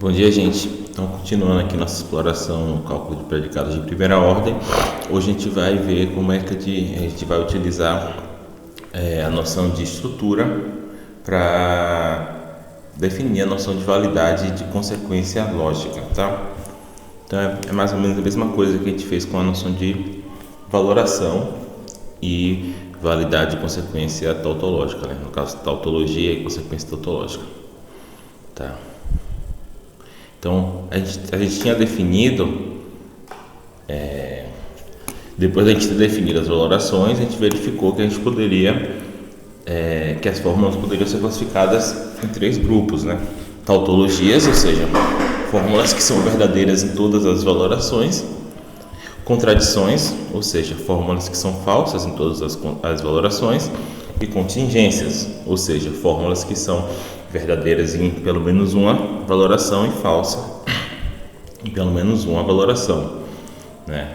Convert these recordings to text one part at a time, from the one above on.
Bom dia, gente. Então, continuando aqui nossa exploração no cálculo de predicados de primeira ordem, hoje a gente vai ver como é que a gente vai utilizar a noção de estrutura para definir a noção de validade e de consequência lógica, tá? Então, é mais ou menos a mesma coisa que a gente fez com a noção de valoração e validade e consequência tautológica, né? No caso, tautologia e consequência tautológica, tá? Então, a gente tinha definido, depois da gente ter definido as valorações, a gente verificou que a gente poderia, que as fórmulas poderiam ser classificadas em três grupos, né? Tautologias, ou seja, fórmulas que são verdadeiras em todas as valorações; contradições, ou seja, fórmulas que são falsas em todas as valorações; e contingências, ou seja, fórmulas que são verdadeiras em pelo menos uma valoração e falsa em pelo menos uma valoração, né?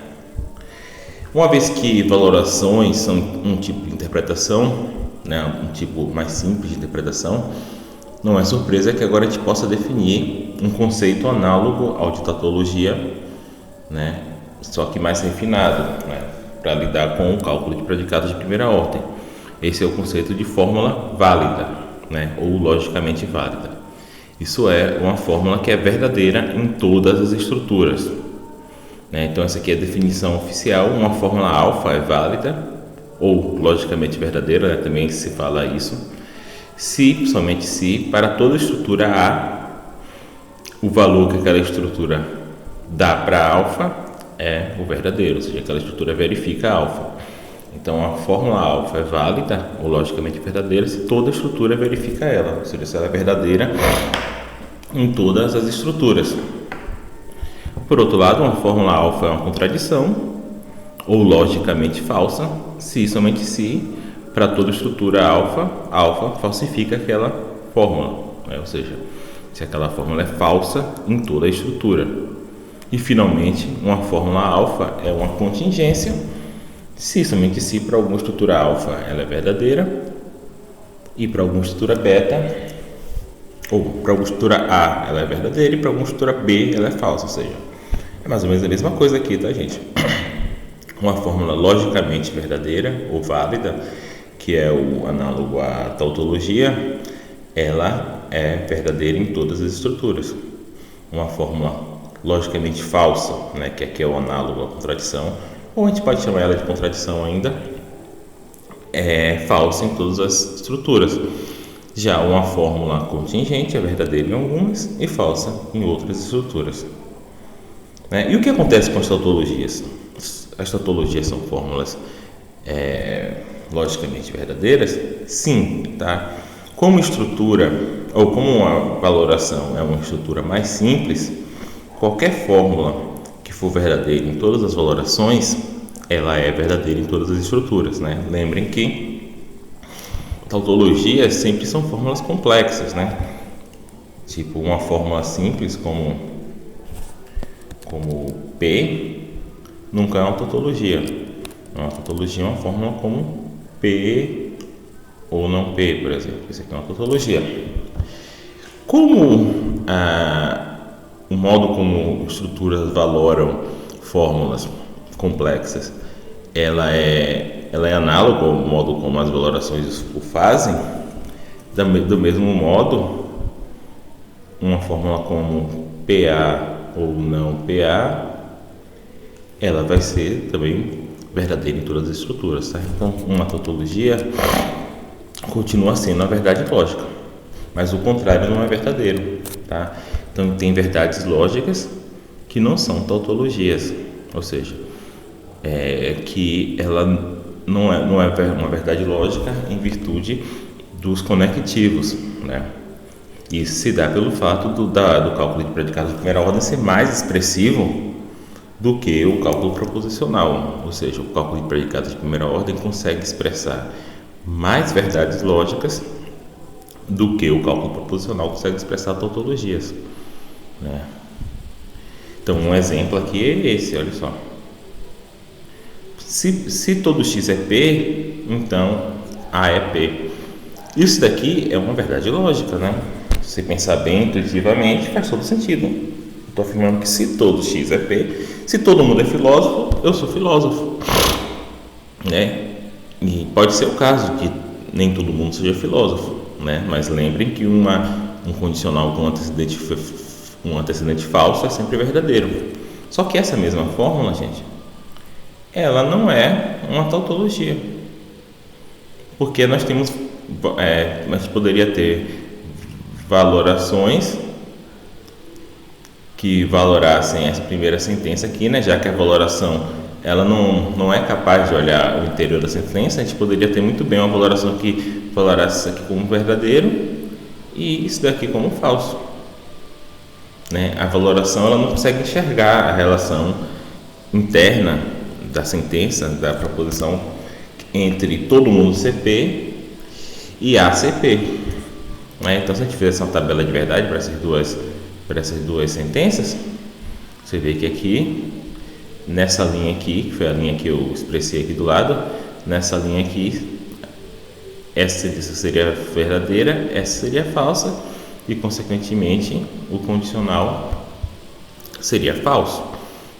Uma vez que valorações são um tipo de interpretação, né, um tipo mais simples de interpretação, não é surpresa que agora a gente possa definir um conceito análogo ao de tautologia, né, só que mais refinado, né, para lidar com o cálculo de predicados de primeira ordem. Esse é o conceito de fórmula válida, né, ou logicamente válida. Isso é uma fórmula que é verdadeira em todas as estruturas, né? Então essa aqui é a definição oficial. Uma fórmula alfa é válida ou logicamente verdadeira, né? Também se fala isso, se, somente se, para toda estrutura A, o valor que aquela estrutura dá para alfa é o verdadeiro, ou seja, aquela estrutura verifica alfa. Então, a fórmula alfa é válida ou logicamente verdadeira se toda estrutura verifica ela, ou seja, se ela é verdadeira em todas as estruturas. Por outro lado, uma fórmula alfa é uma contradição ou logicamente falsa se e somente se, para toda estrutura alfa falsifica aquela fórmula, né? Ou seja, se aquela fórmula é falsa em toda a estrutura. E, finalmente, uma fórmula alfa é uma contingência se somente se para alguma estrutura alfa ela é verdadeira e para alguma estrutura beta, ou para alguma estrutura A ela é verdadeira e para alguma estrutura B ela é falsa, ou seja, é mais ou menos a mesma coisa aqui, tá, gente? Uma fórmula logicamente verdadeira ou válida, que é o análogo à tautologia, ela é verdadeira em todas as estruturas. Uma fórmula logicamente falsa, né, que aqui é o análogo à contradição, ou a gente pode chamar ela de contradição ainda, é falsa em todas as estruturas. Já uma fórmula contingente é verdadeira em algumas e falsa em outras estruturas, né? E o que acontece com as tautologias? As tautologias são fórmulas logicamente verdadeiras? Sim, tá? Como estrutura, ou como uma valoração é uma estrutura mais simples, qualquer fórmula que for verdadeira em todas as valorações, ela é verdadeira em todas as estruturas, né? Lembrem que tautologias sempre são fórmulas complexas, né? Tipo, uma fórmula simples como P nunca é uma tautologia. Uma tautologia é uma fórmula como P ou não P, por exemplo. Isso aqui é uma tautologia. Como o modo como estruturas valoram fórmulas complexas, ela é análoga ao modo como as valorações o fazem, do mesmo modo, uma fórmula como PA ou não PA, ela vai ser também verdadeira em todas as estruturas, tá? Então, uma tautologia continua sendo a verdade lógica, mas o contrário não é verdadeiro, tá? Então, tem verdades lógicas que não são tautologias, ou seja, que ela não é uma verdade lógica em virtude dos conectivos, né? Isso se dá pelo fato do cálculo de predicados de primeira ordem ser mais expressivo do que o cálculo proposicional, ou seja, o cálculo de predicados de primeira ordem consegue expressar mais verdades lógicas do que o cálculo proposicional consegue expressar tautologias, né? Então, um exemplo aqui é esse, olha só. Se todo x é P, então A é P. Isso daqui é uma verdade lógica, né? você pensar bem intuitivamente, faz todo sentido. Estou afirmando que se todo X é P, se todo mundo é filósofo, eu sou filósofo, né? E pode ser o caso que nem todo mundo seja filósofo, né? Mas lembrem que um condicional com um antecedente falso é sempre verdadeiro. Só que essa mesma fórmula, gente, ela não é uma tautologia, porque nós temos, a gente poderia ter valorações que valorassem essa primeira sentença aqui, né? Já que a valoração ela não é capaz de olhar o interior da sentença, a gente poderia ter muito bem uma valoração que valorasse isso aqui como verdadeiro e isso daqui como falso, né? A valoração ela não consegue enxergar a relação interna da sentença, da proposição entre todo mundo CP e ACP, né? Então, se a gente fizesse uma tabela de verdade para essas duas sentenças, você vê que aqui nessa linha aqui, que foi a linha que eu expressei aqui do lado, nessa linha aqui, essa sentença seria verdadeira, essa seria falsa e, consequentemente, o condicional seria falso,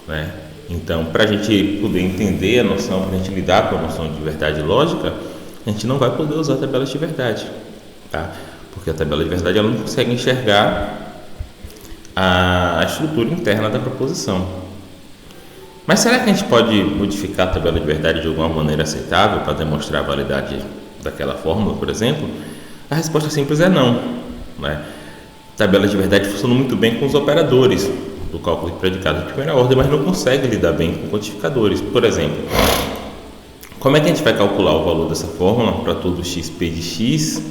né? Então, para a gente poder entender a noção, para a gente lidar com a noção de verdade lógica, a gente não vai poder usar tabelas de verdade, tá? Porque a tabela de verdade ela não consegue enxergar a estrutura interna da proposição. Mas será que a gente pode modificar a tabela de verdade de alguma maneira aceitável para demonstrar a validade daquela fórmula, por exemplo? A resposta simples é não, né? Tabela de verdade funciona muito bem com os operadores do cálculo de predicados de primeira ordem, mas não consegue lidar bem com quantificadores. Por exemplo, como é que a gente vai calcular o valor dessa fórmula para todo xp de x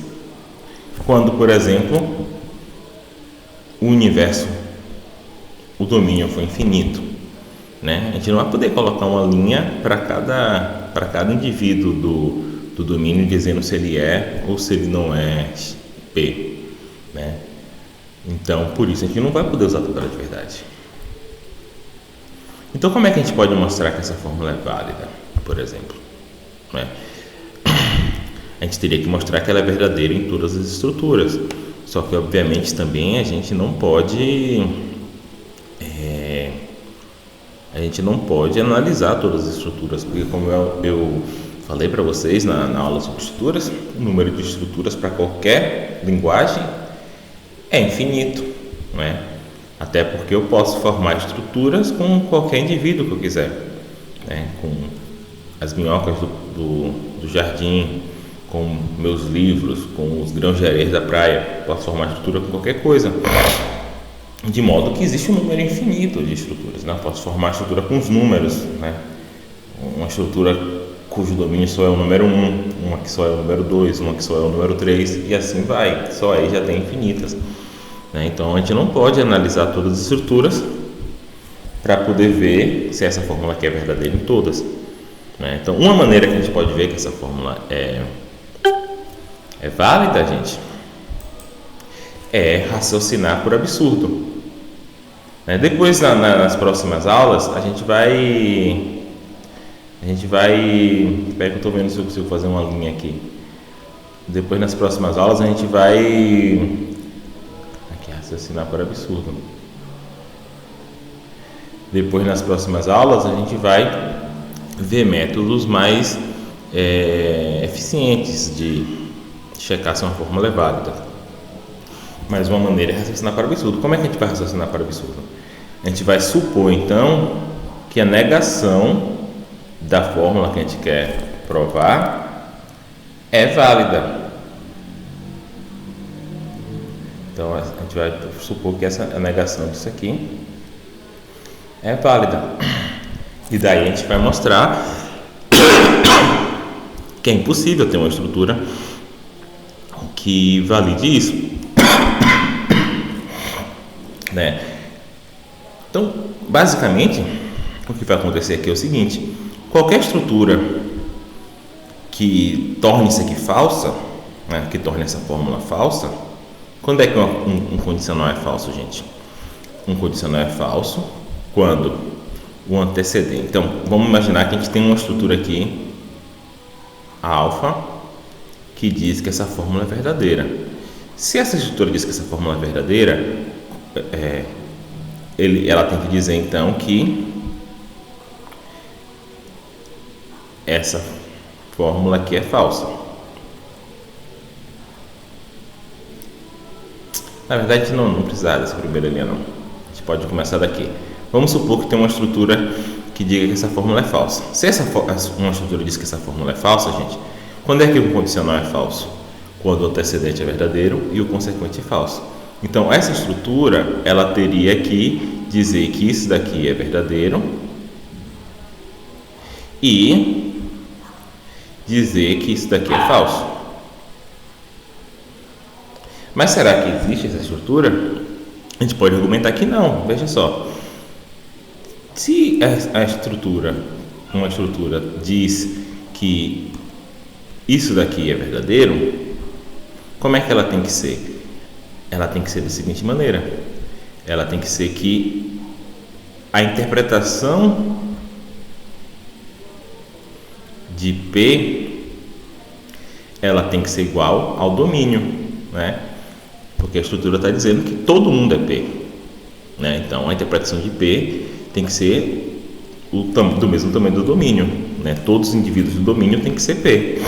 quando, por exemplo, o universo, o domínio for infinito, né? A gente não vai poder colocar uma linha para cada indivíduo do domínio dizendo se ele é ou se ele não é P, né? Então, por isso a gente não vai poder usar a tabela de verdade. Então, como é que a gente pode mostrar que essa fórmula é válida, por exemplo, né? A gente teria que mostrar que ela é verdadeira em todas as estruturas. Só que, obviamente, também a gente não pode analisar todas as estruturas, porque, como eu falei para vocês na aula sobre estruturas, o número de estruturas para qualquer linguagem é infinito, né? Até porque eu posso formar estruturas com qualquer indivíduo que eu quiser, né? Com as minhocas do jardim, com meus livros, com os grãos-gerês da praia, posso formar estrutura com qualquer coisa, de modo que existe um número infinito de estruturas, né? Posso formar estrutura com os números, né? Uma estrutura cujo domínio só é o número 1, uma que só é o número 2, uma que só é o número 3, e assim vai, só aí já tem infinitas, né? Então a gente não pode analisar todas as estruturas para poder ver se essa fórmula aqui é verdadeira em todas, né? Então, uma maneira que a gente pode ver que essa fórmula é válida, gente, é raciocinar por absurdo, né? Depois, nas próximas aulas, a gente vai espera que eu estou vendo se eu consigo fazer uma linha aqui. Depois, nas próximas aulas, a gente vai aqui, raciocinar por absurdo. Depois, nas próximas aulas, a gente vai ver métodos mais eficientes de checar se uma fórmula é válida. Mas uma maneira é raciocinar para o absurdo. Como é que a gente vai raciocinar para o absurdo? A gente vai supor, então, que a negação da fórmula que a gente quer provar é válida. Então, a gente vai supor que a negação disso aqui é válida. E daí a gente vai mostrar que é impossível ter uma estrutura que valide isso, né? Então, basicamente, o que vai acontecer aqui é o seguinte: qualquer estrutura que torne isso aqui falsa, né, que torne essa fórmula falsa, quando é que um condicional é falso, gente? Um condicional é falso quando o antecedente. Então, vamos imaginar que a gente tem uma estrutura aqui, alfa, que diz que essa fórmula é verdadeira. Se essa estrutura diz que essa fórmula é verdadeira, ela tem que dizer então que essa fórmula aqui é falsa. Na verdade, não precisar dessa primeira linha não. A gente pode começar daqui. Vamos supor que tem uma estrutura que diga que essa fórmula é falsa. Se uma estrutura diz que essa fórmula é falsa, gente, quando é que o condicional é falso? Quando o antecedente é verdadeiro e o consequente é falso. Então, essa estrutura, ela teria que dizer que isso daqui é verdadeiro e dizer que isso daqui é falso. Mas será que existe essa estrutura? A gente pode argumentar que não. Veja só. Se uma estrutura diz que isso daqui é verdadeiro, como é que ela tem que ser? Ela tem que ser da seguinte maneira: ela tem que ser que a interpretação de P ela tem que ser igual ao domínio, né? Porque a estrutura está dizendo que todo mundo é P, né? Então a interpretação de P tem que ser do mesmo tamanho do domínio, né? Todos os indivíduos do domínio tem que ser P,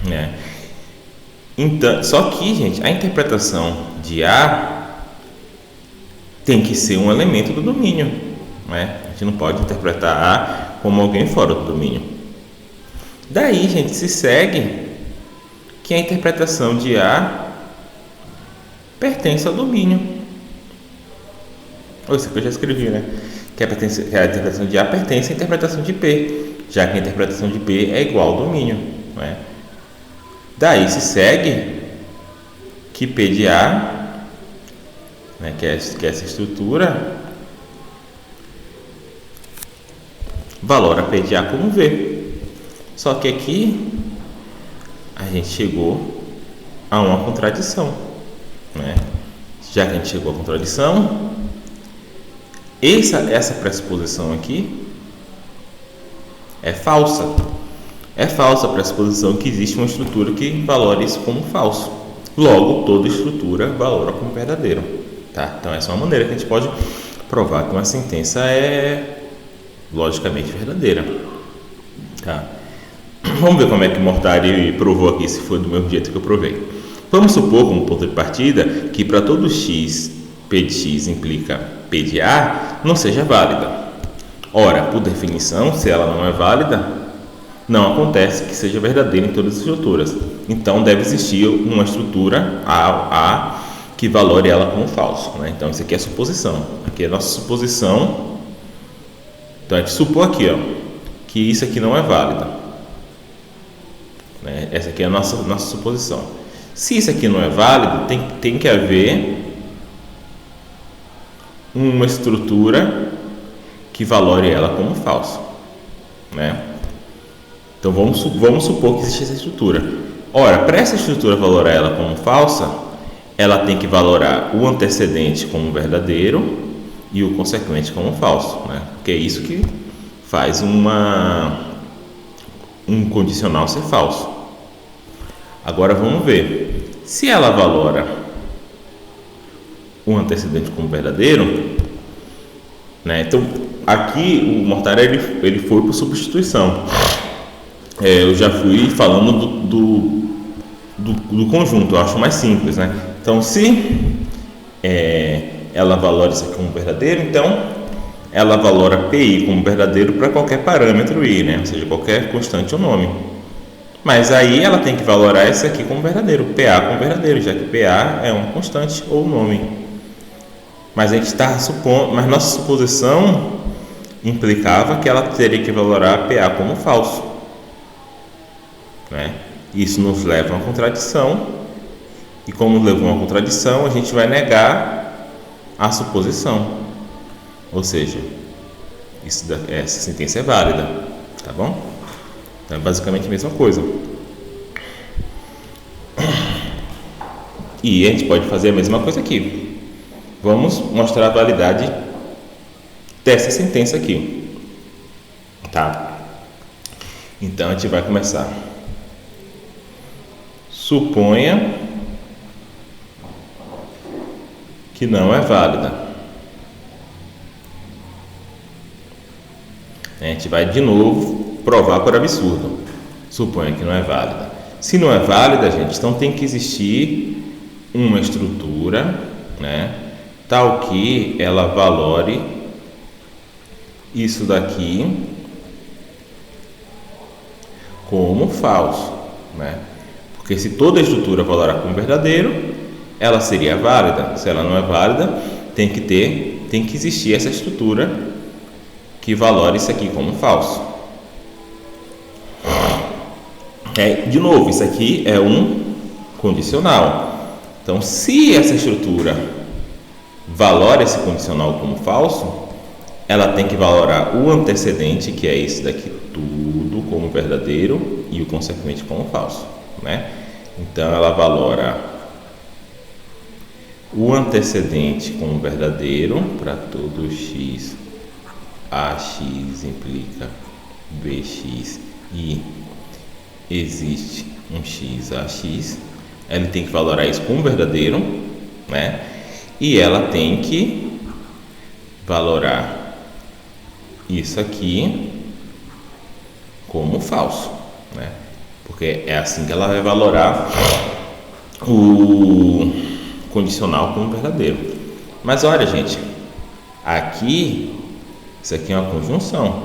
né? Então, só que, gente, a interpretação de A tem que ser um elemento do domínio, né? A gente não pode interpretar A como alguém fora do domínio. Daí, gente, se segue que a interpretação de A pertence ao domínio. Isso que eu já escrevi, né? Que a interpretação de A pertence à interpretação de P, já que a interpretação de P é igual ao domínio, né? Daí se segue que P de A, né, que é essa estrutura, valora P de A como V. Só que aqui a gente chegou a uma contradição, né? Já que a gente chegou à contradição, essa pressuposição aqui é falsa. É falsa a pressuposição que existe uma estrutura que valora isso como falso. Logo, toda estrutura valora como verdadeiro, tá? Então, essa é uma maneira que a gente pode provar que uma sentença é logicamente verdadeira, tá? Vamos ver como é que Mortari provou aqui, se foi do mesmo jeito que eu provei. Vamos supor, como ponto de partida, que para todo x, P de x implica P de A não seja válida. Ora, por definição, se ela não é válida, não acontece que seja verdadeira em todas as estruturas. Então, deve existir uma estrutura A que valore ela como falso, né? Então, isso aqui é suposição. Aqui é a nossa suposição. Então, a gente supor aqui, ó, que isso aqui não é válido, né? Essa aqui é a nossa suposição. Se isso aqui não é válido, tem que haver uma estrutura que valore ela como falso, né? Então, vamos supor que existe essa estrutura. Ora, para essa estrutura valorar ela como falsa, ela tem que valorar o antecedente como verdadeiro e o consequente como falso, né? Porque é isso que faz um condicional ser falso. Agora, vamos ver. Se ela valora o antecedente como verdadeiro, né? Então, aqui o Mortari ele foi por substituição. Eu já fui falando do conjunto, eu acho mais simples, né? Então, se ela valora isso aqui como verdadeiro, então ela valora PI como verdadeiro para qualquer parâmetro I, né? Ou seja, qualquer constante ou nome. Mas aí ela tem que valorar esse aqui como verdadeiro, PA como verdadeiro, já que PA é uma constante ou nome. Mas a gente está supondo, mas nossa suposição implicava que ela teria que valorar PA como falso, né? Isso nos leva a uma contradição, e como nos levou a uma contradição, a gente vai negar a suposição, ou seja, essa sentença é válida, tá bom? Então é basicamente a mesma coisa. E a gente pode fazer a mesma coisa aqui. Vamos mostrar a validade dessa sentença aqui, tá? Então a gente vai começar. Suponha que não é válida. A gente vai de novo provar por absurdo. Suponha que não é válida. Se não é válida, gente, então tem que existir uma estrutura, né, tal que ela valore isso daqui como falso, né? Porque se toda a estrutura valorar como verdadeiro, ela seria válida. Se ela não é válida, tem que existir essa estrutura que valore isso aqui como falso. De novo, isso aqui é um condicional. Então, se essa estrutura valora esse condicional como falso, ela tem que valorar o antecedente, que é esse daqui tudo, como verdadeiro, e o consequente como falso, né? Então, ela valora o antecedente como verdadeiro para todo x, ax implica bx e existe um x ax. Ela tem que valorar isso como verdadeiro, né? E ela tem que valorar isso aqui como falso, né? Porque é assim que ela vai valorar o condicional como verdadeiro. Mas olha, gente, aqui isso aqui é uma conjunção,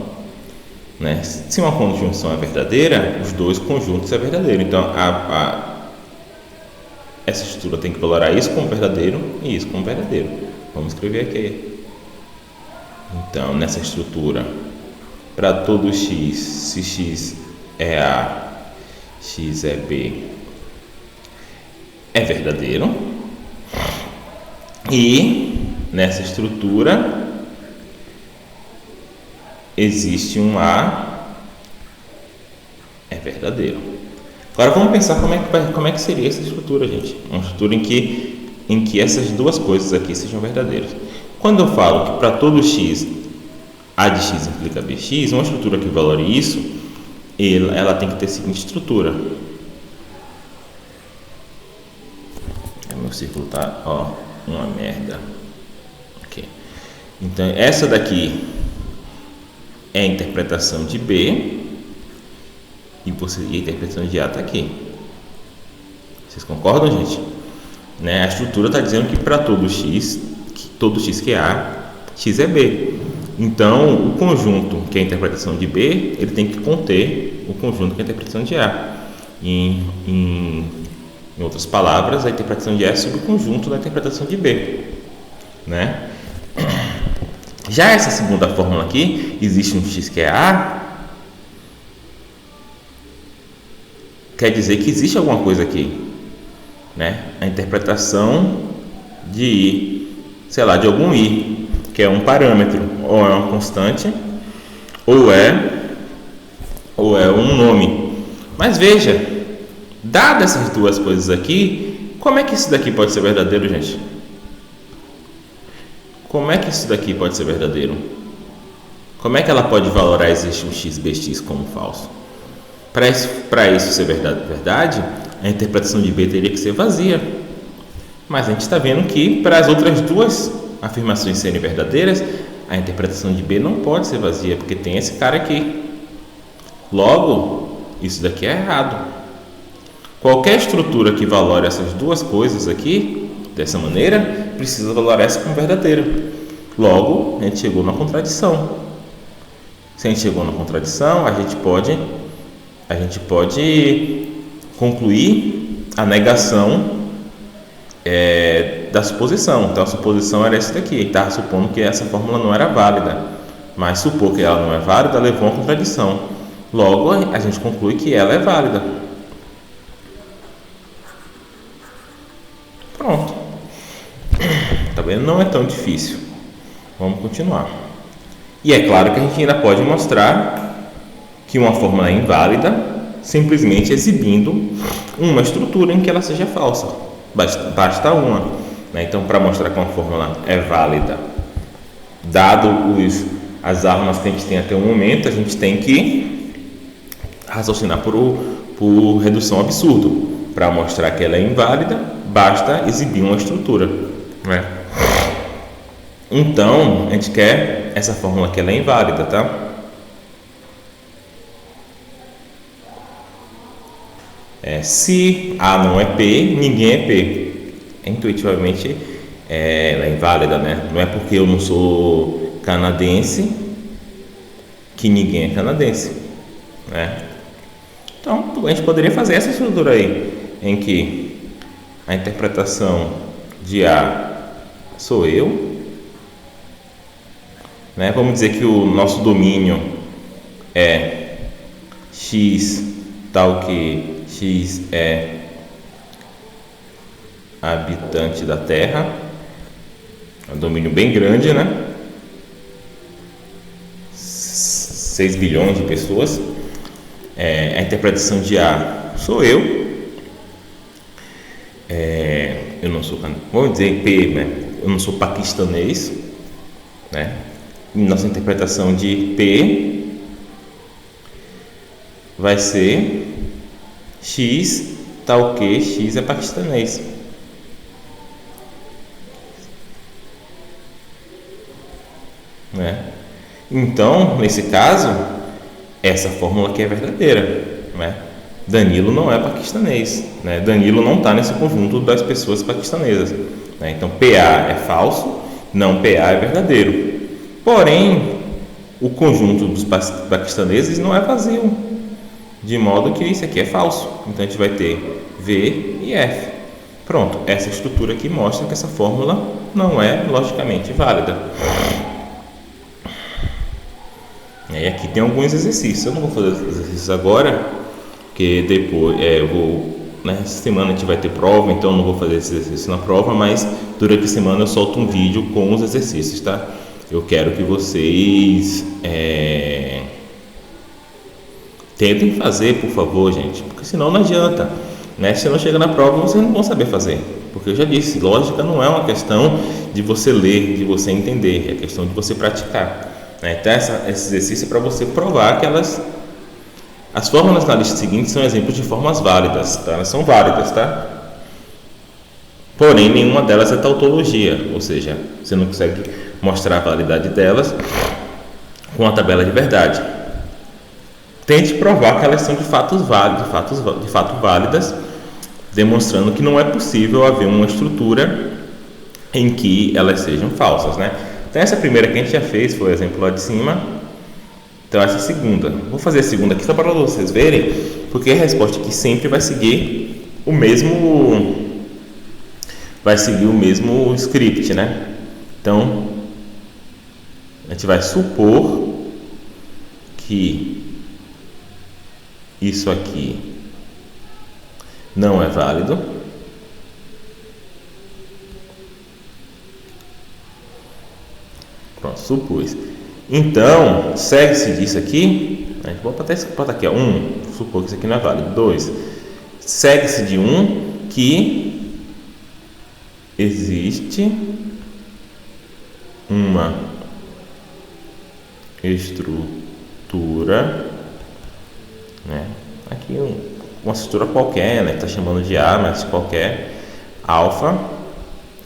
né? Se uma conjunção é verdadeira, os dois conjuntos é verdadeiro. Então essa estrutura tem que valorar isso como verdadeiro e isso como verdadeiro. Vamos escrever aqui. Então, nessa estrutura, para todo x, se x é A, x é B, é verdadeiro. E nessa estrutura existe um A, é verdadeiro. Agora vamos pensar como é que seria essa estrutura, gente. Uma estrutura em que essas duas coisas aqui sejam verdadeiras. Quando eu falo que para todo x, A de x implica bx, uma estrutura que valore isso, ela tem que ter a seguinte estrutura. Meu círculo tá, uma merda. Okay. Então, essa daqui é a interpretação de B e a interpretação de A está aqui. Vocês concordam, gente? Né? A estrutura está dizendo que para todo x que é A, x é B. Então, o conjunto que é a interpretação de B, ele tem que conter o conjunto que é a interpretação de A. Em outras palavras, a interpretação de A é subconjunto da interpretação de B, né? Já essa segunda fórmula aqui, existe um x que é A, quer dizer que existe alguma coisa aqui, né? A interpretação de I, sei lá, de algum I, que é um parâmetro, ou é uma constante, ou é um nome. Mas veja, dadas essas duas coisas aqui, como é que isso daqui pode ser verdadeiro, gente? Como é que isso daqui pode ser verdadeiro? Como é que ela pode valorar existe um x bx como falso? Para isso ser verdade, a interpretação de B teria que ser vazia. Mas a gente está vendo que para as outras duas afirmações serem verdadeiras, a interpretação de B não pode ser vazia, porque tem esse cara aqui. Logo, isso daqui é errado. Qualquer estrutura que valore essas duas coisas aqui, dessa maneira, precisa valorar essa como verdadeira. Logo, a gente chegou na contradição. Se a gente chegou na contradição, a gente pode concluir a negação da suposição. Então, a suposição era essa daqui. Estava supondo que essa fórmula não era válida. Mas supor que ela não é válida levou a uma contradição. Logo, a gente conclui que ela é válida. Pronto. Tá vendo? Não é tão difícil. Vamos continuar. E é claro que a gente ainda pode mostrar que uma fórmula é inválida simplesmente exibindo uma estrutura em que ela seja falsa. Basta uma, né? Então, para mostrar que uma fórmula é válida, dado as armas que a gente tem até o momento, a gente tem que raciocinar por redução absurdo. Para mostrar que ela é inválida, basta exibir uma estrutura, né? Então, a gente quer essa fórmula que ela é inválida, tá? Se A não é P, ninguém é P. Intuitivamente, ela é inválida, né? Não é porque eu não sou canadense que ninguém é canadense, né? Então, a gente poderia fazer essa estrutura aí, em que a interpretação de A sou eu, né? Vamos dizer que o nosso domínio é X, tal que X é habitante da Terra, é um domínio bem grande, né? 6 bilhões de pessoas. A interpretação de A sou eu. Eu não sou, vamos dizer P, né? Eu não sou paquistanês, né? Nossa interpretação de P vai ser X, tal que X é paquistanês. Né? Então, nesse caso, essa fórmula aqui é verdadeira, né? Danilo não é paquistanês, né? Danilo não está nesse conjunto das pessoas paquistanesas, né? Então, PA é falso, não PA é verdadeiro. Porém, o conjunto dos paquistaneses não é vazio, de modo que isso aqui é falso. Então, a gente vai ter V e F. Pronto, essa estrutura aqui mostra que essa fórmula não é logicamente válida. E aqui tem alguns exercícios. Eu não vou fazer os exercícios agora, porque depois eu vou, né, essa semana a gente vai ter prova, então eu não vou fazer esse exercício na prova, mas durante a semana eu solto um vídeo com os exercícios, tá? Eu quero que vocês tentem fazer, por favor, gente, porque senão não adianta, né? Se não chega na prova, vocês não vão saber fazer, porque eu já disse, lógica não é uma questão de você ler, de você entender, é questão de você praticar. Então, esse exercício é para você provar que as fórmulas na lista seguinte são exemplos de formas válidas, tá? Elas são válidas, tá? Porém, nenhuma delas é tautologia, ou seja, você não consegue mostrar a validade delas com a tabela de verdade. Tente provar que elas são de fato válidas, demonstrando que não é possível haver uma estrutura em que elas sejam falsas, né? Então, essa primeira que a gente já fez foi o exemplo lá de cima. Então, essa segunda. Vou fazer a segunda aqui só para vocês verem, porque a resposta aqui sempre vai seguir o mesmo script, né? Então, a gente vai supor que isso aqui não é válido. Pronto, supus. Então, segue-se disso aqui, a gente bota aqui, ó, 1, supor que isso aqui não é válido. 2, segue-se de 1 que existe uma estrutura, né? Aqui uma estrutura qualquer, né? Está chamando de A, mas qualquer alfa,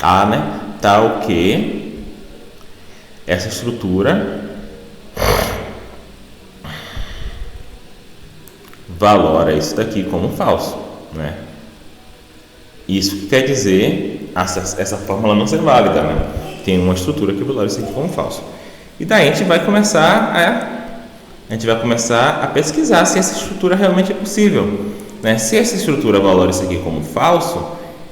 A, né? Tal que essa estrutura valora isso daqui como falso, né? Isso que quer dizer essa fórmula não ser válida, né? Tem uma estrutura que valora isso aqui como falso. E daí a gente vai começar a pesquisar se essa estrutura realmente é possível, né? Se essa estrutura valora isso aqui como falso,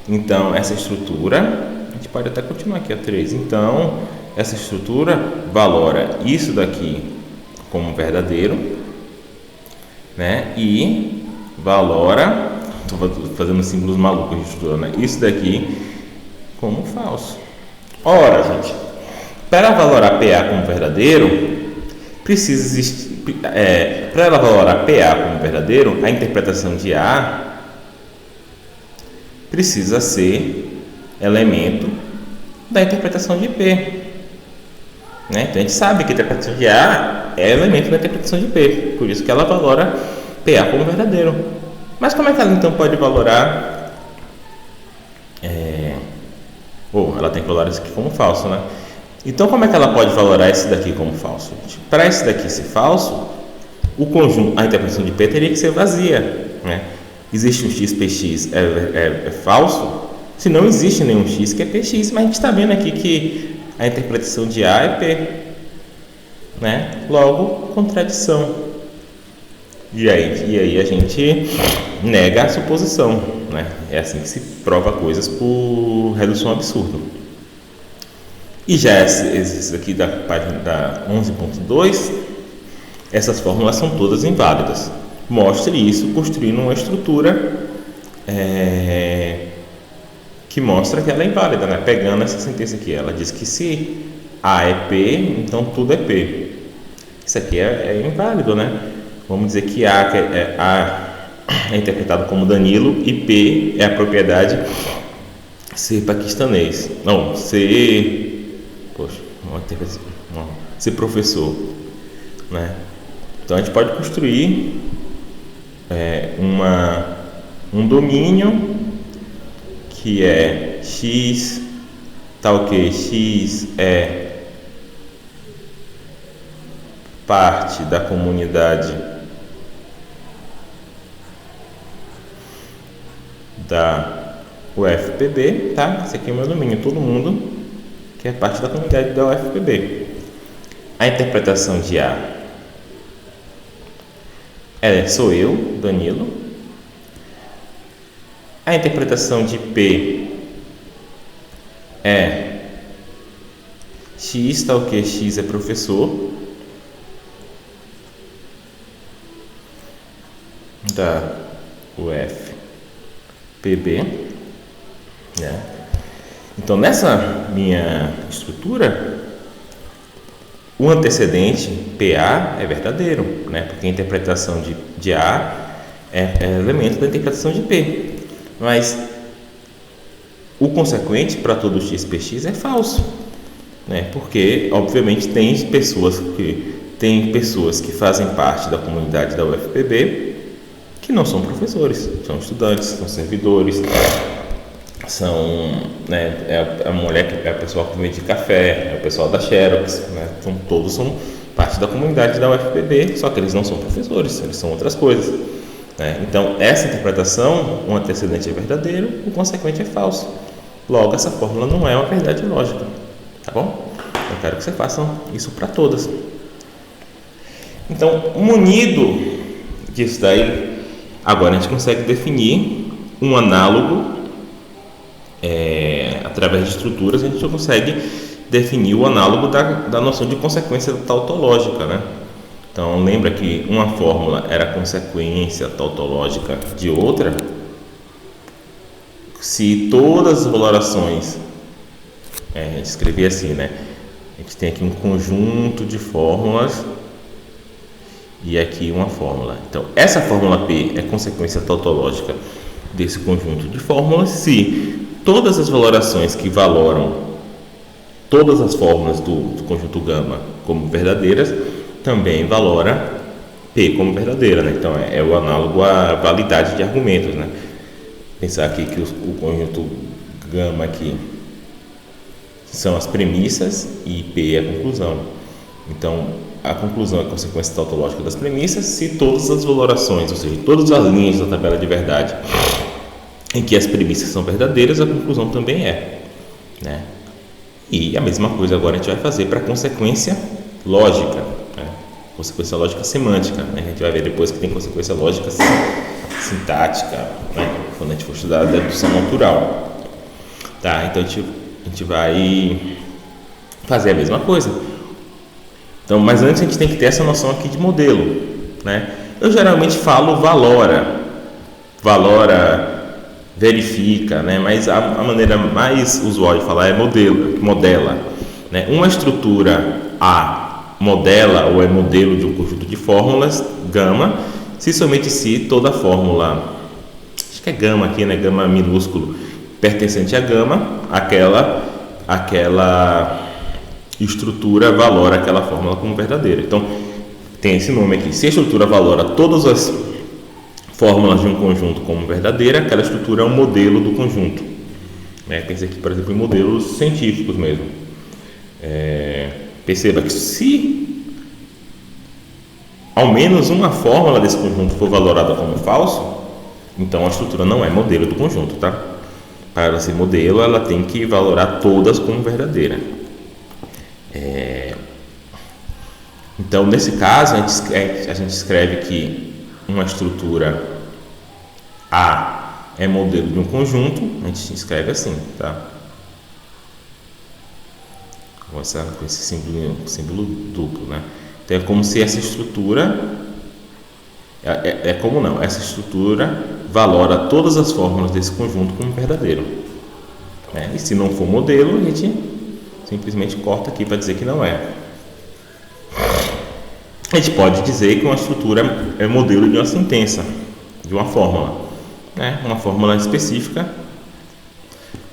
então essa estrutura, a gente pode até continuar aqui a 3. Então, essa estrutura valora isso daqui como verdadeiro, né? E valora, estou fazendo símbolos malucos de estrutura, né? Isso daqui como falso. Ora, gente, para valorar PA como verdadeiro, precisa existir, para ela valorar PA como verdadeiro, a interpretação de A precisa ser elemento da interpretação de P. Né? Então a gente sabe que a interpretação de A é elemento da interpretação de P, por isso que ela valora PA como verdadeiro. Mas como é que ela então pode valorar? Ela tem que valorar isso aqui como falso, né? Então, como é que ela pode valorar esse daqui como falso? Para esse daqui ser falso, o conjunto, a interpretação de P teria que ser vazia, né? Existe um x, px é falso? Se não existe nenhum x que é px, mas a gente está vendo aqui que a interpretação de A é P, né? Logo, contradição. E aí a gente nega a suposição, né? É assim que se prova coisas por redução absurda. E já esse aqui da página da 11.2, essas fórmulas são todas inválidas. Mostre isso construindo uma estrutura que mostra que ela é inválida, né? Pegando essa sentença aqui, ela diz que se A é P, então tudo é P. Isso aqui é inválido, né? Vamos dizer que A é interpretado como Danilo e P é a propriedade ser paquistanês. Não, ser professor, né? Então a gente pode construir um domínio que é x tal que x é parte da comunidade da UFPB, tá? Esse aqui é o meu domínio, todo mundo que é parte da comunidade da UFPB. A interpretação de A sou eu, Danilo. A interpretação de P é x tal que x é professor da UFPB, né? Então, nessa minha estrutura, o antecedente PA é verdadeiro, né? Porque a interpretação de A é elemento da interpretação de P. Mas o consequente para todo x px é falso, né? Porque, obviamente, tem pessoas que fazem parte da comunidade da UFPB que não são professores, são estudantes, são servidores, são, né, a mulher que é a pessoa que vende café, é o pessoal da Xerox, né? Então, todos são parte da comunidade da UFPB, só que eles não são professores, eles são outras coisas, né? Então, essa interpretação, o antecedente é verdadeiro, o consequente é falso. Logo, essa fórmula não é uma verdade lógica, tá bom? Eu quero que você façam isso para todas. Então, munido disso daí, agora a gente consegue definir um análogo. Através de estruturas a gente consegue definir o análogo da noção de consequência tautológica, né? Então lembra que uma fórmula era consequência tautológica de outra se todas as valorações, a gente escrevia assim, né? A gente tem aqui um conjunto de fórmulas e aqui uma fórmula. Então essa fórmula P é consequência tautológica desse conjunto de fórmulas se todas as valorações que valoram todas as fórmulas do conjunto gama como verdadeiras também valora P como verdadeira, né? Então é o análogo à validade de argumentos, né? Pensar aqui que o conjunto gama aqui são as premissas e P é a conclusão. Então a conclusão é consequência tautológica das premissas se todas as valorações, ou seja, todas as linhas da tabela de verdade em que as premissas são verdadeiras, a conclusão também é, né? E a mesma coisa agora a gente vai fazer para a consequência lógica, né? Consequência lógica semântica, né? A gente vai ver depois que tem consequência lógica sintática, né? Quando a gente for estudar a dedução natural, tá? Então a gente vai fazer a mesma coisa. Então, mas antes a gente tem que ter essa noção aqui de modelo, né? Eu geralmente falo valora, verifica, né? Mas a maneira mais usual de falar é modela, né? Uma estrutura A modela ou é modelo de um conjunto de fórmulas gama se somente se toda fórmula, acho que é gama aqui, né? Gama minúsculo pertencente a gama, aquela estrutura valora aquela fórmula como verdadeira. Então tem esse nome aqui. Se a estrutura valora todas as fórmulas de um conjunto como verdadeira, aquela estrutura é um modelo do conjunto, né? Pensa aqui, por exemplo, em modelos científicos mesmo. Perceba que se ao menos uma fórmula desse conjunto for valorada como falso, então a estrutura não é modelo do conjunto, tá? Para ela ser modelo, ela tem que valorar todas como verdadeira. Então, nesse caso, a gente escreve que uma estrutura A é modelo de um conjunto, a gente escreve assim, tá? Com esse símbolo duplo, né? Então, é como se essa estrutura essa estrutura valora todas as fórmulas desse conjunto como verdadeiro, né? E se não for modelo, a gente simplesmente corta aqui para dizer que não é. A gente pode dizer que uma estrutura é modelo de uma sentença, de uma fórmula, né? Uma fórmula específica,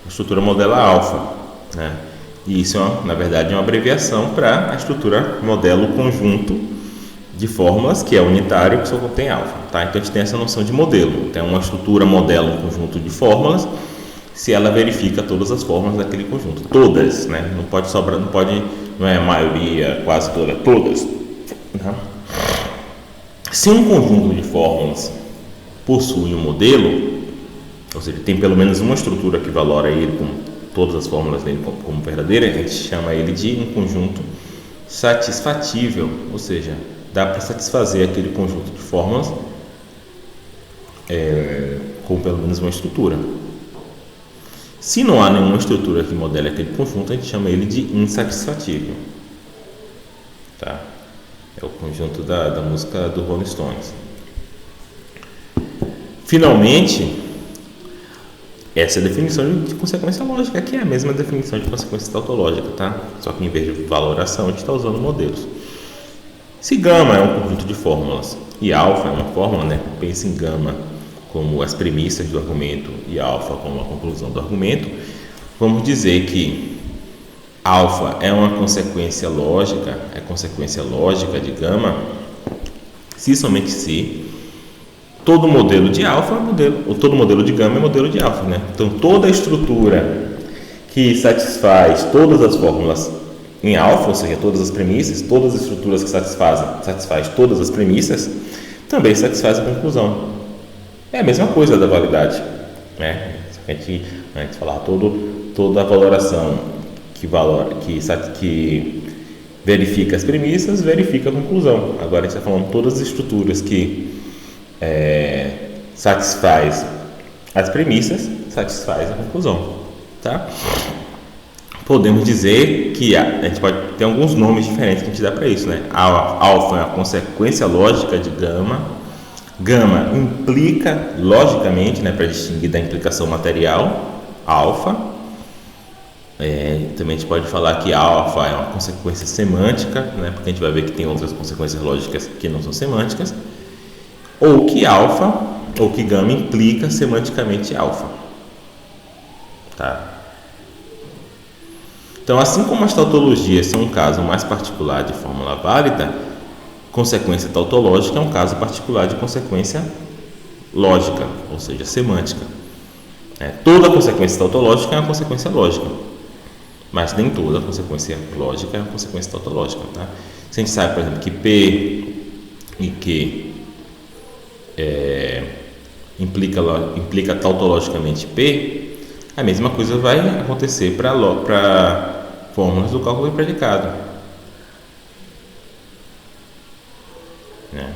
a estrutura modela alfa, né? E isso, na verdade, é uma abreviação para a estrutura modela o conjunto de fórmulas, que é unitário, que só contém alfa, tá? Então a gente tem essa noção de modelo. Então uma estrutura modela um conjunto de fórmulas se ela verifica todas as fórmulas daquele conjunto, todas, né? Não pode sobrar, não é a maioria, quase todas, né? Se um conjunto de fórmulas possui um modelo, ou seja, tem pelo menos uma estrutura que valora ele com todas as fórmulas dele como verdadeira, a gente chama ele de um conjunto satisfatível, ou seja, dá para satisfazer aquele conjunto de fórmulas com pelo menos uma estrutura. Se não há nenhuma estrutura que modele aquele conjunto, a gente chama ele de insatisfatível, tá? É o conjunto da música do Rolling Stones. Finalmente, essa é a definição de consequência lógica, que é a mesma definição de consequência tautológica, tá? Só que em vez de valoração, a gente está usando modelos. Se gama é um conjunto de fórmulas e alfa é uma fórmula, né? Pense em gama como as premissas do argumento e alfa como a conclusão do argumento. Vamos dizer que alfa é uma consequência lógica, de gama, se somente se todo modelo de alfa é modelo, ou todo modelo de gama é modelo de alfa, né? Então toda estrutura que satisfaz todas as fórmulas em alfa, ou seja, todas as premissas, todas as estruturas que satisfaz todas as premissas, também satisfaz a conclusão. É a mesma coisa da validade, né? A gente falar toda a valoração que verifica as premissas, verifica a conclusão. Agora a gente está falando todas as estruturas que satisfaz as premissas, satisfaz a conclusão, tá? Podemos dizer que a gente pode ter alguns nomes diferentes que a gente dá para isso, né? Alfa é a consequência lógica de gama. Gama implica logicamente, né, para distinguir da implicação material, alfa. Também a gente pode falar que alfa é uma consequência semântica, né, porque a gente vai ver que tem outras consequências lógicas que não são semânticas. Ou que gama implica semanticamente alfa, tá? Então, assim como as tautologias são um caso mais particular de fórmula válida, consequência tautológica é um caso particular de consequência lógica, ou seja, semântica. Toda consequência tautológica é uma consequência lógica, mas nem toda consequência lógica é uma consequência tautológica, tá? Se a gente sabe, por exemplo, que P e Q implica tautologicamente P, a mesma coisa vai acontecer para fórmulas do cálculo de predicado, né?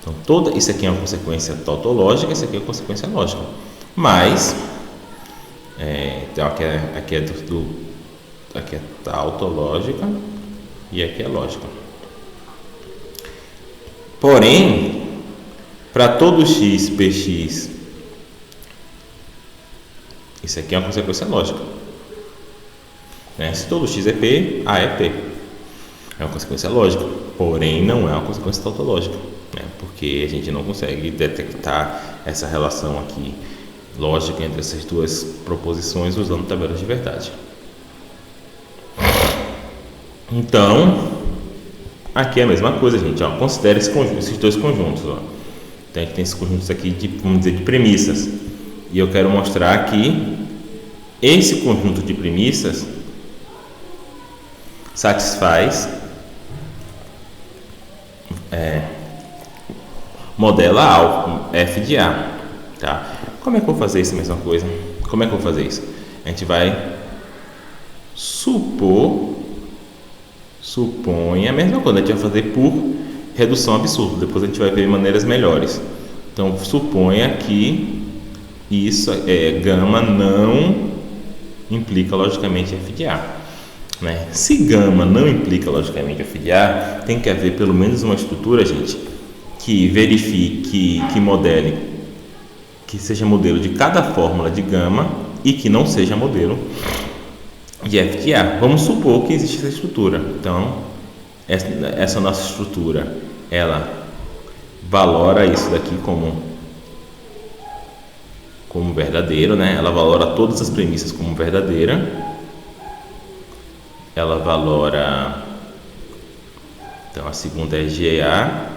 Então, isso aqui é uma consequência tautológica, isso aqui é uma consequência lógica. Mas, então aqui é tautológica e aqui é lógica. Porém, para todo x, px, isso aqui é uma consequência lógica, né? Se todo x é p, a é p. É uma consequência lógica, porém não é uma consequência tautológica, né? Porque a gente não consegue detectar essa relação aqui lógica entre essas duas proposições usando tabelas de verdade. Então, aqui é a mesma coisa, gente. Considere esses dois conjuntos. Então, a gente tem esses conjuntos aqui vamos dizer, de premissas. E eu quero mostrar que esse conjunto de premissas satisfaz, modela A, f de A, tá? Como é que eu vou fazer isso, a mesma coisa? Como é que eu vou fazer isso? A gente vai supõe a mesma coisa, a gente vai fazer por redução absurda, depois a gente vai ver maneiras melhores. Então, suponha que isso gama não implica logicamente f de A, né? Se gama não implica logicamente f de A, tem que haver pelo menos uma estrutura, gente, que verifique, que modele, que seja modelo de cada fórmula de gama e que não seja modelo de f de A. Vamos supor que existe essa estrutura. Então, essa nossa estrutura, ela valora isso daqui como verdadeiro, né? Ela valora todas as premissas como verdadeira. Ela valora, então a segunda é GA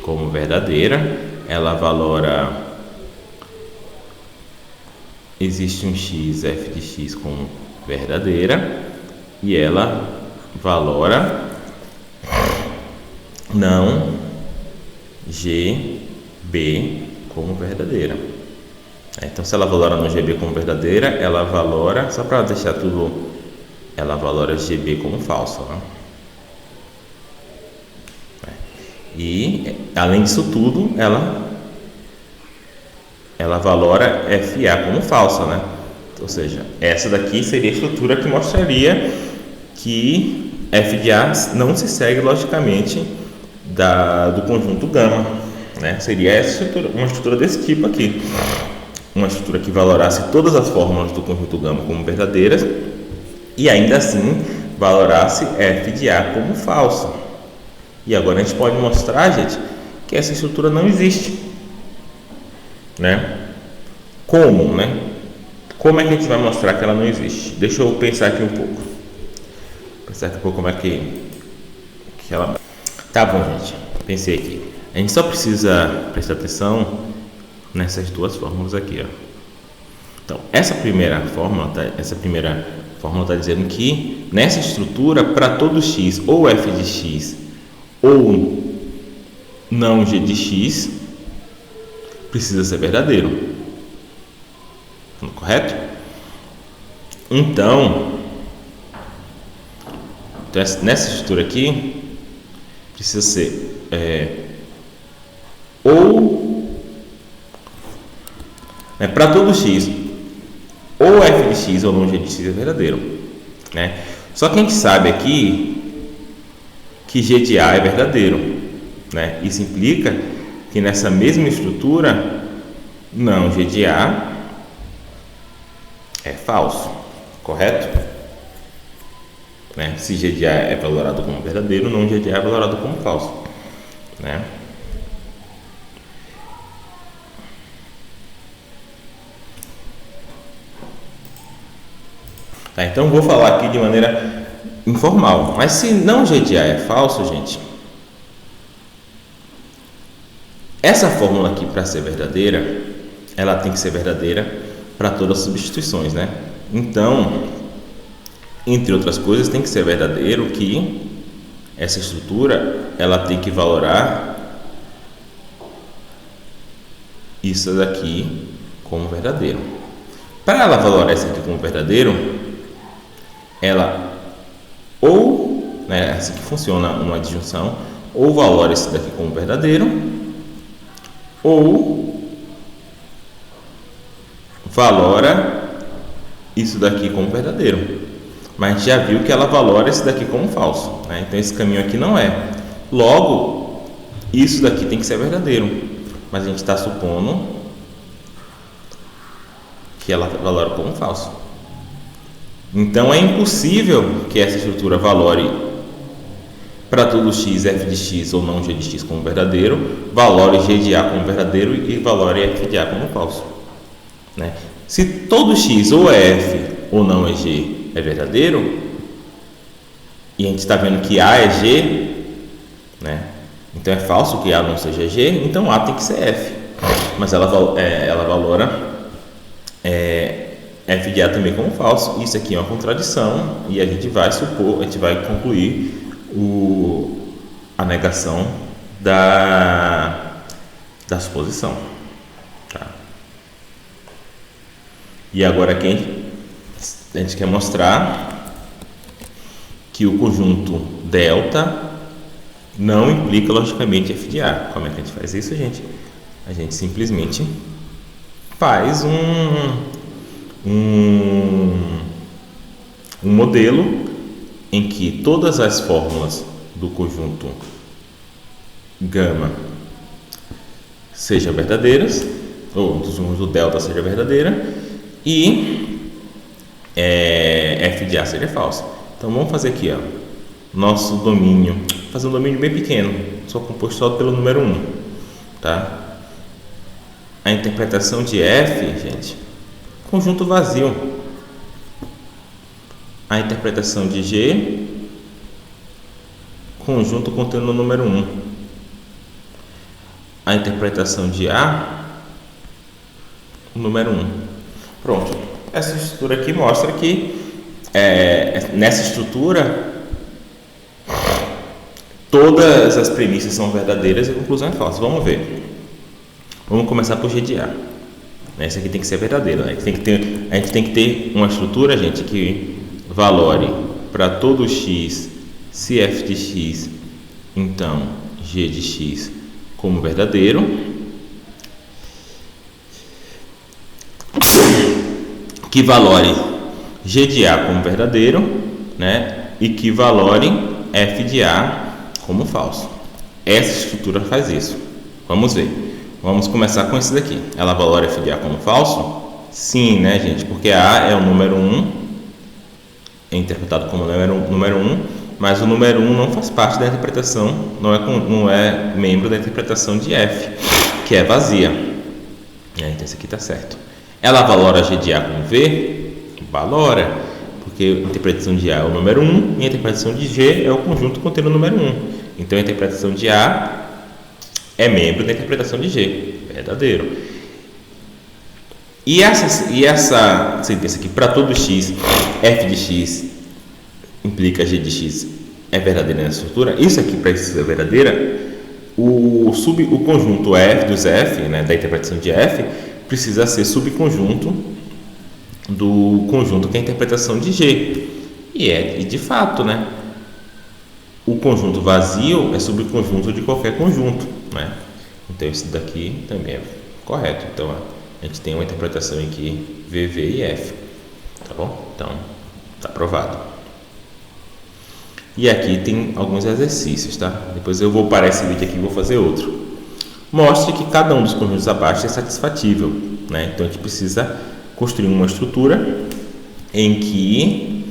como verdadeira. Ela valora, existe um x, f de x como verdadeira, e ela valora não GB como verdadeira. Então, se ela valora não GB como verdadeira, ela valora, só para deixar tudo, ela valora GB como falso, né? E, além disso tudo, ela valora FA como falsa, né? Ou seja, essa daqui seria a estrutura que mostraria que f de A não se segue logicamente do conjunto gama, né? Seria essa estrutura, uma estrutura desse tipo aqui, uma estrutura que valorasse todas as fórmulas do conjunto gama como verdadeiras e ainda assim valorasse f de A como falsa. E agora a gente pode mostrar, gente, que essa estrutura não existe, né? Como, né? Como é que a gente vai mostrar que ela não existe? Deixa eu pensar aqui um pouco. Como é que ela... Tá bom, gente. Pensei aqui. A gente só precisa prestar atenção nessas duas fórmulas aqui, ó. Então, essa primeira fórmula está dizendo que nessa estrutura, para todo x, ou f de x, ou não g de x, precisa ser verdadeiro. Correto? Então, nessa estrutura aqui, precisa ser para todo x, ou f de x ou não g de x é verdadeiro, né? Só que a gente sabe aqui que g de A é verdadeiro, né? Isso implica que nessa mesma estrutura, não g de A é falso, correto? Né? Se g de A é valorado como verdadeiro, não g de A é valorado como falso, né? Tá, então vou falar aqui de maneira informal, mas se não g de A é falso, gente, essa fórmula aqui, para ser verdadeira, ela tem que ser verdadeira para todas as substituições, né? Então, entre outras coisas, tem que ser verdadeiro que essa estrutura, ela tem que valorar isso daqui como verdadeiro. Para ela valorar isso aqui como verdadeiro, ela ou, né, assim que funciona uma disjunção, ou valora isso daqui como verdadeiro, ou valora isso daqui como verdadeiro. Mas a gente já viu que ela valora isso daqui como falso, né? Então esse caminho aqui não é. Logo, isso daqui tem que ser verdadeiro, mas a gente está supondo que ela valora como falso. Então é impossível que essa estrutura valore para todo x, f de x ou não g de x como verdadeiro, valore g de A como verdadeiro e valore f de A como falso, né? Se todo x ou é f ou não é g é verdadeiro, e a gente está vendo que A é g, né? Então é falso que A não seja g, então A tem que ser f, mas ela valora f de A também como falso. Isso aqui é uma contradição e a gente vai concluir a negação da suposição. Tá? E agora aqui a gente quer mostrar que o conjunto delta não implica logicamente f de A. Como é que a gente faz isso, gente? A gente simplesmente faz um modelo em que todas as fórmulas do conjunto gama sejam verdadeiras, ou do delta seja verdadeira, e f de A seja falsa. Então vamos fazer aqui, ó, nosso domínio, fazer um domínio bem pequeno, só composto só pelo número 1, tá? A interpretação de f, gente, conjunto vazio. A interpretação de G, conjunto contendo o número 1. A interpretação de A, o número 1. Pronto. Essa estrutura aqui mostra que nessa estrutura todas as premissas são verdadeiras e a conclusão é falsa. Vamos ver. Vamos começar por G de A. Essa aqui tem que ser verdadeira. A gente tem que ter uma estrutura, gente, que valore para todo x, se f de x, então g de x como verdadeiro, que valore g de A como verdadeiro, né, e que valore f de A como falso. Essa estrutura faz isso. Vamos ver. Vamos começar com esse daqui. Ela valora f de A como falso? Sim, né, gente? Porque A é o número 1, é interpretado como número 1, mas o número 1 não faz parte da interpretação, não é membro da interpretação de f, que é vazia. Então esse aqui está certo. Ela valora g de A como V? Valora, porque a interpretação de A é o número 1 e a interpretação de G é o conjunto contendo o número 1. Então a interpretação de A é membro da interpretação de G, verdadeiro. E essa sentença aqui, para todo x, f de x implica g de x é verdadeira nessa estrutura. Isso aqui, para isso ser verdadeira, o conjunto f dos f, né, da interpretação de f, precisa ser subconjunto do conjunto que é a interpretação de G. E de fato, né, o conjunto vazio é subconjunto de qualquer conjunto, né? Então isso daqui também é correto. Então a gente tem uma interpretação aqui VV e F, tá bom? Então tá aprovado. E aqui tem alguns exercícios, tá? Depois eu vou parar esse vídeo aqui e vou fazer outro. Mostre que cada um dos conjuntos abaixo é satisfatível, né? Então a gente precisa construir uma estrutura em que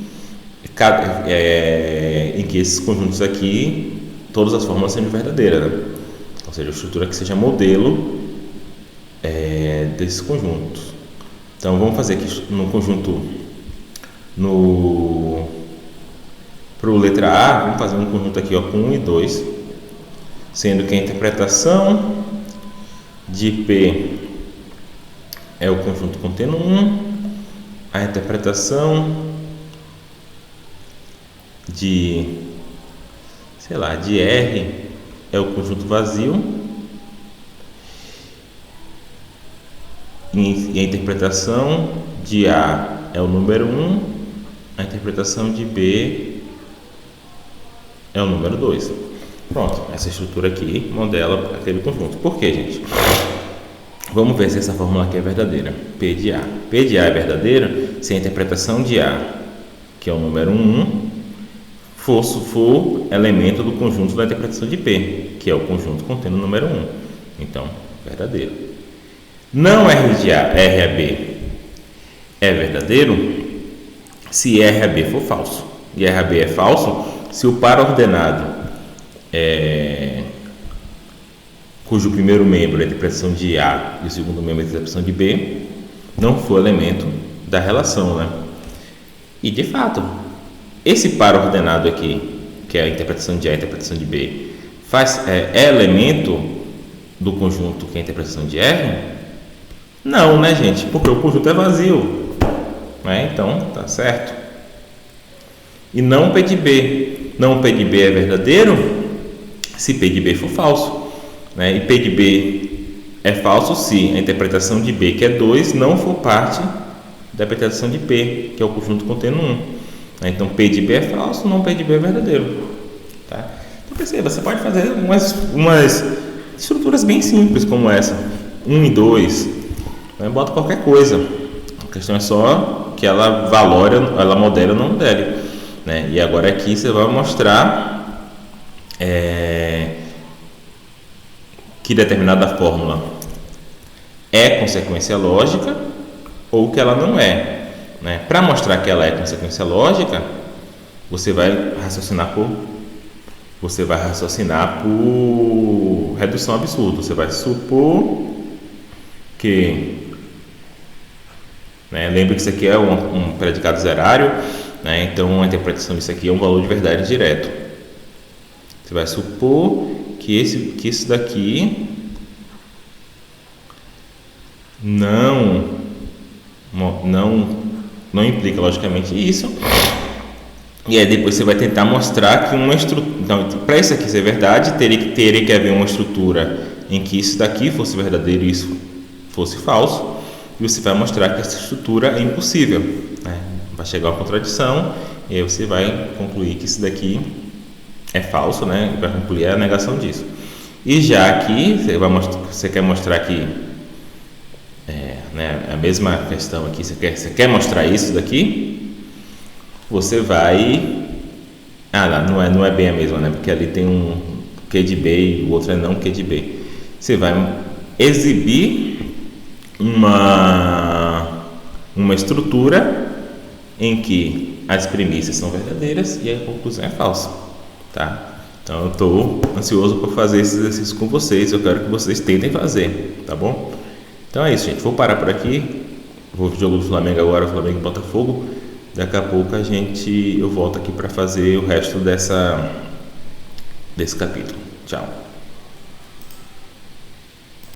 esses conjuntos aqui, todas as fórmulas sejam verdadeiras, né? Ou seja, a estrutura que seja modelo desses conjuntos. Então vamos fazer aqui no conjunto, para o letra A, vamos fazer um conjunto aqui, ó, com 1 e 2, sendo que a interpretação de P é o conjunto contendo 1, a interpretação de R é o conjunto vazio e a interpretação de A é o número 1, a interpretação de B é o número 2. Pronto, essa estrutura aqui modela aquele conjunto. Por quê, gente? Vamos ver se essa fórmula aqui é verdadeira. P de A. P de A é verdadeira se a interpretação de A, que é o número 1, for elemento do conjunto da interpretação de P, que é o conjunto contendo o número 1. Então, verdadeiro. Não R de A, R a B é verdadeiro se R a B for falso. E R a B é falso se o par ordenado cujo primeiro membro é a interpretação de A e o segundo membro é a interpretação de B não for elemento da relação, né? E de fato, esse par ordenado aqui, que é a interpretação de A e a interpretação de B, é elemento do conjunto que é a interpretação de R? Não, né, gente? Porque o conjunto é vazio. né? Então tá certo. E não P de B. Não P de B é verdadeiro se P de B for falso, né? E P de B é falso se a interpretação de B, que é 2, não for parte da interpretação de P, que é o conjunto contendo 1. Então P de B é falso, não P de B é verdadeiro. Tá? Então perceba, você pode fazer umas estruturas bem simples como essa, 1 e 2, né? Bota qualquer coisa. A questão é só que ela modele ou não modele, né? E agora aqui você vai mostrar que determinada fórmula é consequência lógica ou que ela não é, né? Para mostrar que ela é consequência lógica, você vai raciocinar por redução absurda. Você vai supor que, né, lembre que isso aqui é um predicado zerário, né? Então a interpretação disso aqui é um valor de verdade direto. Você vai supor que isso daqui não implica logicamente isso. E aí depois você vai tentar mostrar que uma estrutura... Então, para isso aqui ser verdade, teria que haver uma estrutura em que isso daqui fosse verdadeiro e isso fosse falso. E você vai mostrar que essa estrutura é impossível, né? Vai chegar uma contradição e aí você vai concluir que isso daqui é falso, né? E vai concluir a negação disso. E já aqui, você quer mostrar que... né, a mesma questão aqui, você quer mostrar isso daqui... Você vai... não é bem a mesma, né? Porque ali tem um Q de B e o outro é não Q de B. Você vai exibir uma estrutura em que as premissas são verdadeiras e a conclusão é falsa, tá? Então eu estou ansioso por fazer esse exercício com vocês. Eu quero que vocês tentem fazer, tá bom? Então é isso, gente. Vou parar por aqui. Vou pro jogo do Flamengo agora, Flamengo e Botafogo. Daqui a pouco eu volto aqui para fazer o resto desse capítulo. Tchau.